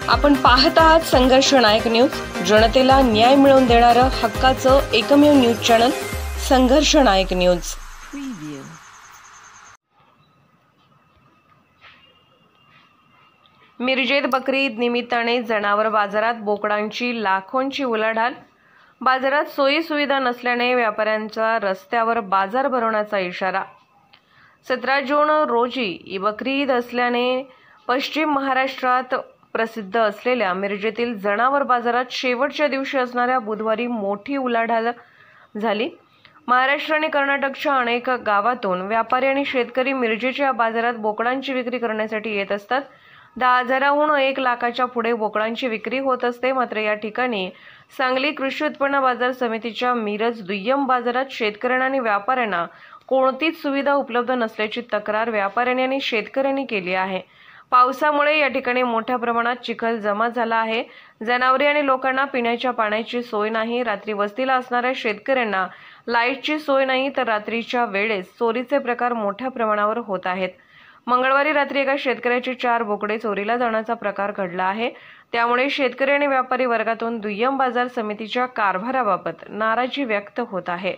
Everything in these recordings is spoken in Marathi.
आपण पाहत आहात संघर्ष नायक न्यूज, जनतेला न्याय मिळवून देणारं हक्काचं एकमेव न्यूज चॅनल संघर्ष नायक न्यूज। मिरजेत बकरी ईद निमित्ताने जनावर बाजारात बोकडांची लाखोंची उलाढाल। बाजारात सोयी सुविधा नसल्याने व्यापाऱ्यांचा रस्त्यावर बाजार भरवण्याचा इशारा। 17 जून रोजी बकरी ईद असल्याने पश्चिम महाराष्ट्रात प्रसिद्ध असलेल्या मिरजेतील जनावर बाजारात शेवटच्या दिवशी असणाऱ्या बुधवारी मोठी उलाढाल झाली। महाराष्ट्र आणि कर्नाटकच्या अनेक गावातून व्यापारी आणि शेतकरी मिरजेच्या बाजारात बोकडांची विक्री करण्यासाठी येत असतात। 10,000हून 1 लाखाच्या पुढे बोकडांची विक्री होत असते। मात्र या ठिकाणी सांगली कृषी उत्पन्न बाजार समितीच्या मिरज दुय्यम बाजारात शेतकऱ्यांना आणि व्यापाऱ्यांना कोणतीच सुविधा उपलब्ध नसल्याची तक्रार व्यापाऱ्यांनी आणि शेतकऱ्यांनी केली आहे। पावसामुळे या ठिकाणी मोठ्या प्रमाणात चिखल जमा झाला आहे। जनावरे आणि लोकांना पिण्याच्या पाण्याची सोय नाही। रात्री वस्तीला असणाऱ्या शेतकऱ्यांना लाईटची सोय नाही, तर रात्रीच्या वेळेस चोरीचे प्रकार मोठ्या प्रमाणावर होत आहेत। मंगळवारी रात्री एका शेतकऱ्याचे 4 बोकडे चोरीला जाण्याचा प्रकार घडला आहे। त्यामुळे शेतकरी आणि व्यापारी वर्गातून दुय्यम बाजार समितीच्या कारभाराबाबत नाराजी व्यक्त होत आहे।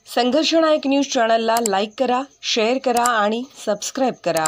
संघर्ष नायक न्यूज चॅनलला लाईक करा, शेअर करा आणि सबस्क्राइब करा।